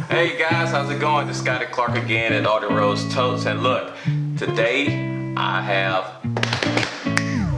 Hey guys, how's it going? This is Scotty Clark again at All the Rose Totes, and look, today I have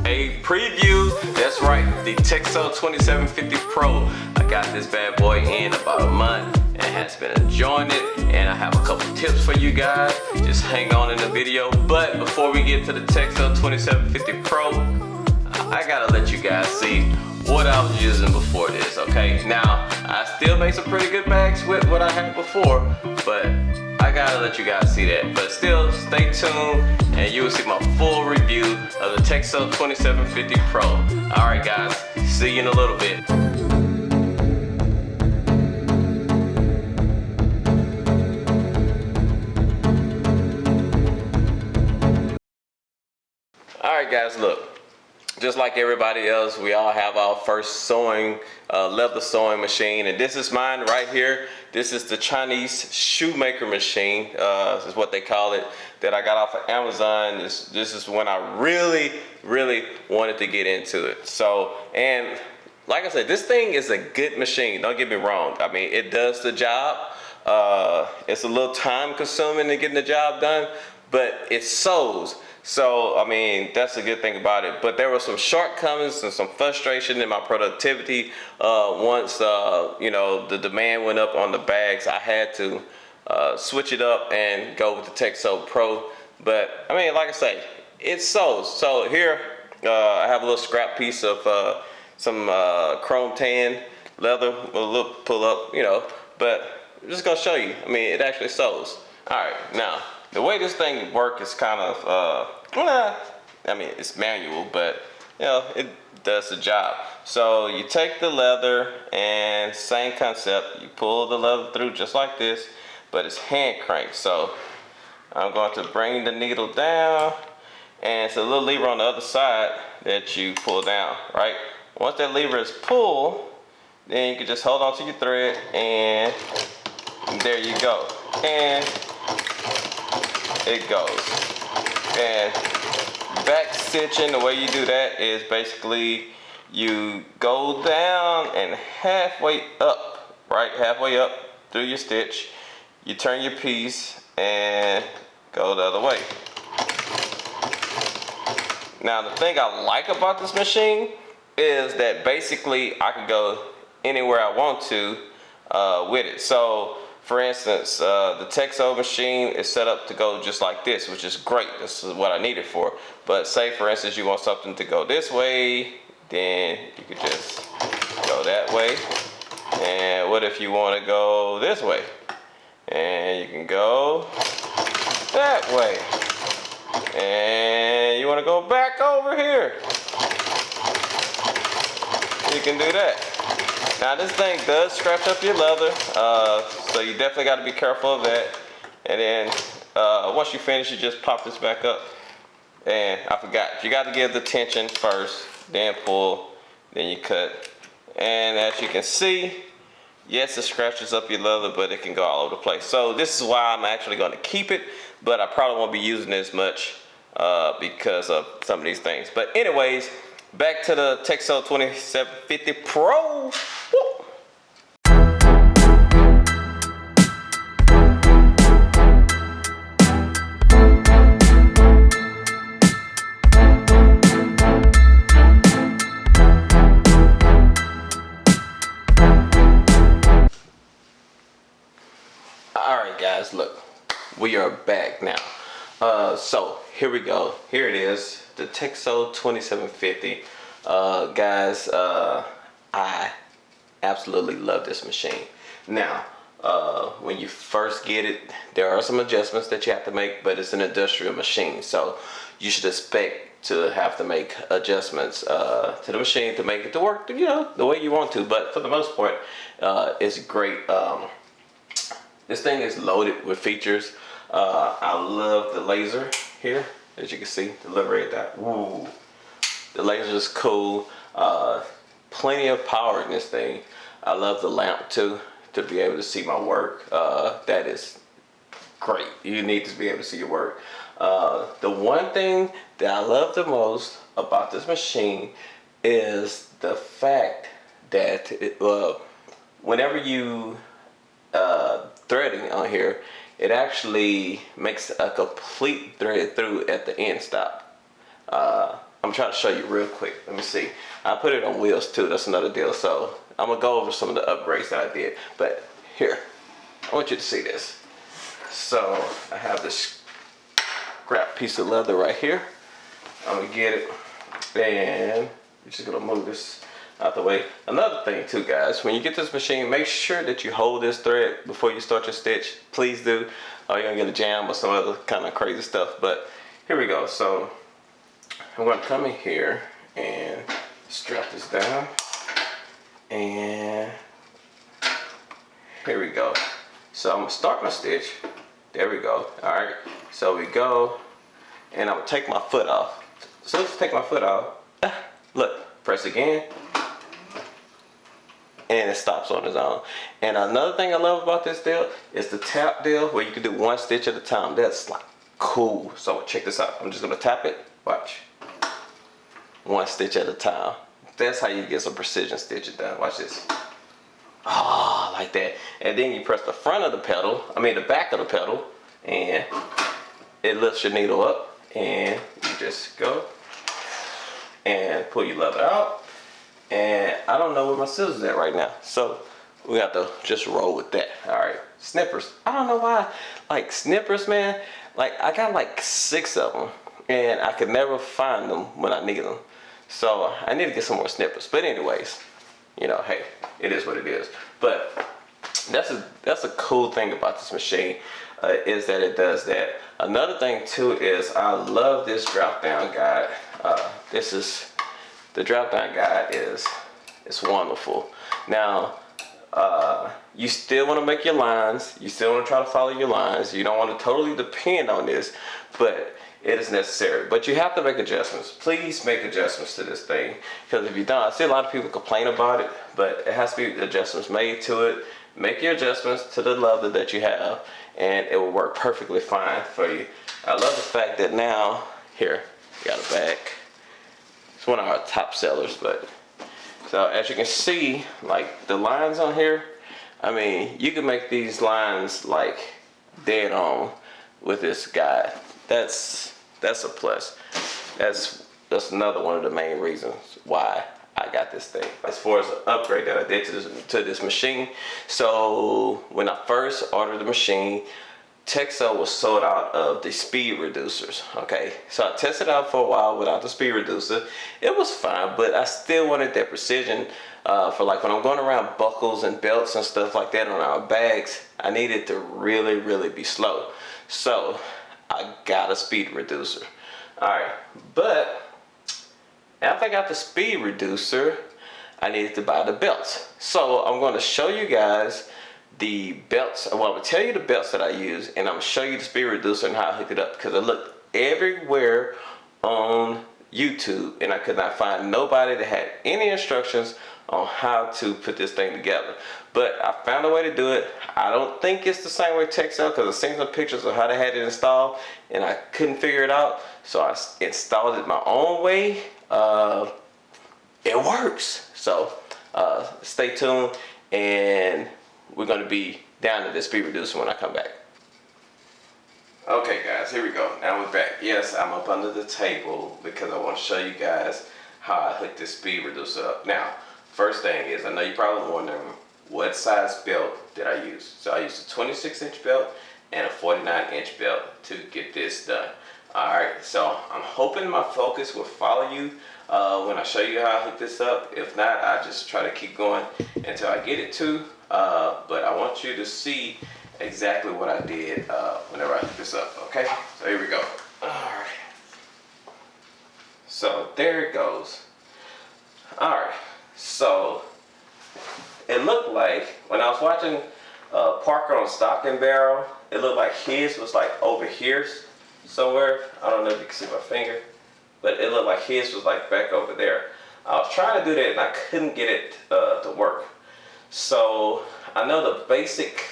a preview. That's right, the TechSew 2750 Pro. I got this bad boy in about a month and has been enjoying it, and I have a couple tips for you guys. Just hang on in the video. But before we get to the TechSew 2750 Pro, I gotta let you guys see what I was using before this, okay? Now, I still make some pretty good bags with what I had before, but I gotta let you guys see that. But still, stay tuned and you will see my full review of the TechSew 2750 Pro. Alright guys, see you in a little bit. Alright guys, look. Just like everybody else, we all have our first sewing, leather sewing machine, and this is mine right here. This is the Chinese shoemaker machine, this is what they call it, that I got off of Amazon. This is when I really wanted to get into it. So, and like I said, this thing is a good machine, don't get me wrong. I mean, it does the job. It's a little time consuming to getting the job done, but it sews. So, I mean, that's a good thing about it. But there were some shortcomings and some frustration in my productivity. Once, you know, the demand went up on the bags, I had to switch it up and go with the TechSew Pro. But, I mean, like I say, it sews. So here, I have a little scrap piece of some chrome tan leather, a little pull up, you know. But I'm just going to show you. I mean, it actually sews. All right, now. The way this thing works is kind of, I mean, it's manual, but, you know, it does the job. So you take the leather and same concept, you pull the leather through just like this, but it's hand cranked. So I'm going to bring the needle down, and it's a little lever on the other side that you pull down, right? Once that lever is pulled, then you can just hold on to your thread, and there you go. And it goes. And back stitching, the way you do that is basically you go down and halfway up, right? Halfway up through your stitch, you turn your piece and go the other way. Now the thing I like about this machine is that basically I can go anywhere I want to with it. So for instance, the TechSew machine is set up to go just like this, which is great. This is what I need it for. But say, for instance, you want something to go this way, then you could just go that way. And what if you want to go this way? And you can go that way. And you want to go back over here. You can do that. Now this thing does scratch up your leather, so you definitely got to be careful of that. And then once you finish, you just pop this back up. And I forgot, you got to give the tension first, then pull, then you cut. And as you can see, yes, it scratches up your leather, but it can go all over the place. So this is why I'm actually going to keep it, but I probably won't be using it as much because of some of these things. But anyways, back to the TechSew 2750 Pro. Woo. Alright guys, look, we are back now. So here we go. Here it is, the TechSew 2750. Guys, I absolutely love this machine. Now, when you first get it, there are some adjustments that you have to make, but it's an industrial machine, so you should expect to have to make adjustments to the machine to make it to work, you know, the way you want to. But for the most part, it's great. This thing is loaded with features. I love the laser here, as you can see, the red dot. Woo. The laser is cool. Plenty of power in this thing. I love the lamp too, to be able to see my work. That is great. You need to be able to see your work. The one thing that I love the most about this machine is the fact that whenever you threading on here, it actually makes a complete thread through at the end stop. I'm trying to show you real quick. Let me see. I put it on wheels too. That's another deal. So I'm gonna go over some of the upgrades that I did. But here, I want you to see this. So I have this scrap piece of leather right here. I'm gonna get it, and we're just gonna move this out the way. Another thing too, guys, when you get this machine, make sure that you hold this thread before you start your stitch. Please do, or you're gonna get a jam or some other kind of crazy stuff. But here we go. So I'm gonna come in here and strap this down, and here we go. So I'm gonna start my stitch. There we go. All right. So we go, and I'm gonna take my foot off. So let's take my foot off. Look, press again, and it stops on its own. And another thing I love about this deal is the tap deal, where you can do one stitch at a time. That's like cool. So check this out. I'm just gonna tap it. Watch. One stitch at a time. That's how you get some precision stitching done. Watch this. Oh, like that. And then you press the front of the pedal, the back of the pedal, and it lifts your needle up, and you just go and pull your leather out. And I don't know where my scissors at right now, so we have to just roll with that. All right, snippers. I don't know why, like snippers, man. Like I got like 6 of them, and I could never find them when I need them. So I need to get some more snippers. But anyways, you know, hey, it is what it is. But that's a cool thing about this machine, is that it does that. Another thing too is I love this drop down guide. This is the drop down guide it's wonderful. Now you still want to make your lines. You still want to try to follow your lines. You don't want to totally depend on this, but it is necessary. But you have to make adjustments. Please make adjustments to this thing, because if you don't, I see a lot of people complain about it, but it has to be adjustments made to it. Make your adjustments to the leather that you have, and it will work perfectly fine for you. I love the fact that now, here, we got a bag. It's one of our top sellers, but so as you can see, like the lines on here, you can make these lines like dead on with this guide. That's a plus. That's another one of the main reasons why I got this thing. As far as the upgrade that I did to this machine, so when I first ordered the machine, TechSew was sold out of the speed reducers. Okay, so I tested out for a while without the speed reducer. It was fine, but I still wanted that precision for like when I'm going around buckles and belts and stuff like that on our bags. I needed to really, really be slow. So I got a speed reducer. Alright, but after I got the speed reducer, I needed to buy the belts. So I'm going to show you guys the belts. Well, I'm going to tell you the belts that I use, and I'm going to show you the speed reducer and how I hook it up, because I looked everywhere on YouTube and I could not find nobody that had any instructions on how to put this thing together. But I found a way to do it. I don't think it's the same way TechSew, because I've seen some pictures of how they had it installed and I couldn't figure it out. So I installed it my own way. It works. So stay tuned, and we're going to be down to this speed reducer when I come back. Okay guys, here we go. Now we're back. Yes, I'm up under the table because I want to show you guys how I hook this speed reducer up. Now, first thing is, I know you're probably wondering what size belt did I use. So I used a 26-inch belt and a 49-inch belt to get this done. Alright, so I'm hoping my focus will follow you when I show you how I hook this up. If not, I just try to keep going until I get it to. But I want you to see exactly what I did whenever I hook this up. Okay, so here we go. Alright, so there it goes. Alright, so it looked like when I was watching Parker on Stock and Barrel, it looked like his was like over here somewhere. I don't know if you can see my finger, but it looked like his was like back over there. I was trying to do that and I couldn't get it to work. So I know the basic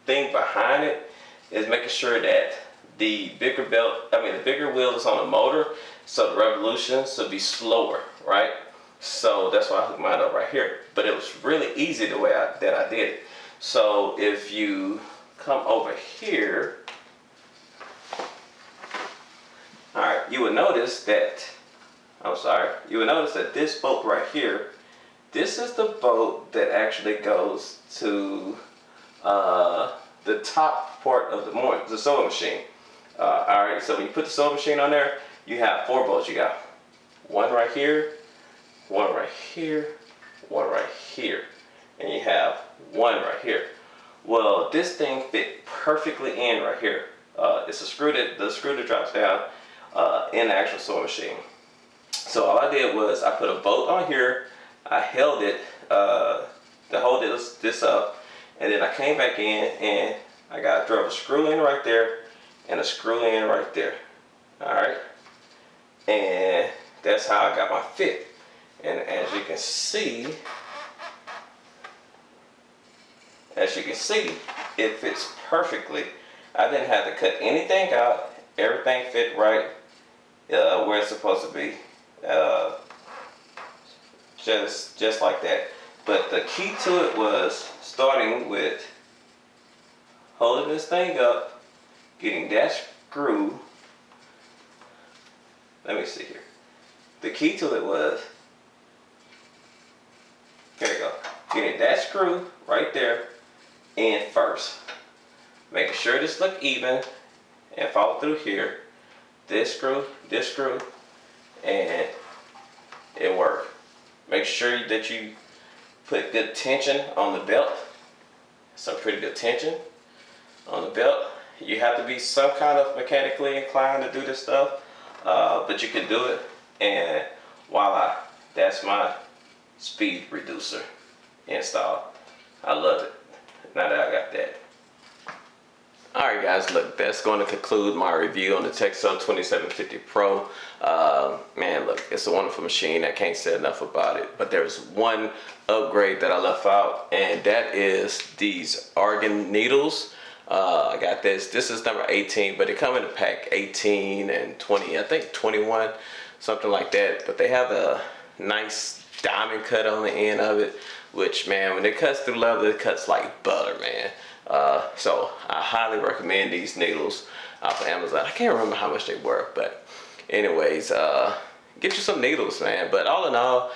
thing behind it is making sure that the bigger the bigger wheel is on the motor, so the revolutions will be slower, right? So that's why I hooked mine up right here. But it was really easy the way that I did it. So if you come over here, all right, you will notice that, you will notice that this bolt right here, this is the bolt that actually goes to the top part of the sewing machine. All right, so when you put the sewing machine on there, you have 4 bolts. You got one right here, one right here, one right here, and you have one right here. Well, this thing fit perfectly in right here. It's a screw that drops down in the actual sewing machine. So all I did was I put a bolt on here, I held it to hold this up, and then I came back in and I drove a screw in right there and a screw in right there. All right, and that's how I got my fit. And as you can see, it fits perfectly. I didn't have to cut anything out. Everything fit right where it's supposed to be. Just like that. But the key to it was starting with holding this thing up, getting that screw. Let me see here. The key to it was, here you go, getting that screw right there in first, making sure this look even, and follow through here. This screw, and it worked. Make sure that you put good tension on the belt. Some pretty good tension on the belt. You have to be some kind of mechanically inclined to do this stuff, but you can do it. And voila, that's my speed reducer installed. I love it. Now that I got that. Alright guys, look, that's going to conclude my review on the TechSew 2750 Pro. Man, look, it's a wonderful machine. I can't say enough about it. But there's one upgrade that I left out, and that is these argan needles. I got this. This is number 18, but they come in a pack 18 and 20, I think 21, something like that. But they have a nice diamond cut on the end of it, which, man, when it cuts through leather, it cuts like butter, man. So I highly recommend these needles off of Amazon. I can't remember how much they were, but anyways, get you some needles, man. But all in all,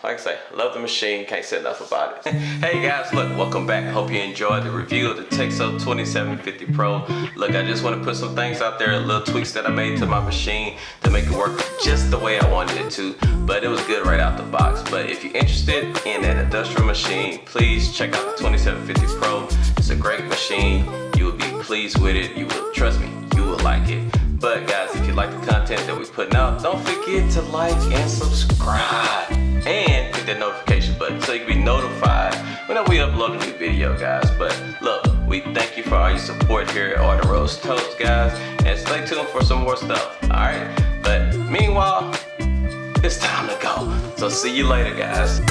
like I say, love the machine, can't say enough about it. Hey guys, look, welcome back. I hope you enjoyed the review of the TechSew 2750 Pro. Look, I just want to put some things out there, little tweaks that I made to my machine to make it work just the way I wanted it to, but it was good right out the box. But if you're interested in an industrial machine, please check out the 2750 Pro. It's a great machine. You will be pleased with it. You will, trust me, you will like it. But guys, if you like the content that we're putting out, don't forget to like and subscribe and hit that notification button so you can be notified whenever we upload a new video, guys. But look, we thank you for all your support here at Order Rose Toast, guys, and stay tuned for some more stuff. Alright, but meanwhile, it's time to go. So see you later, guys.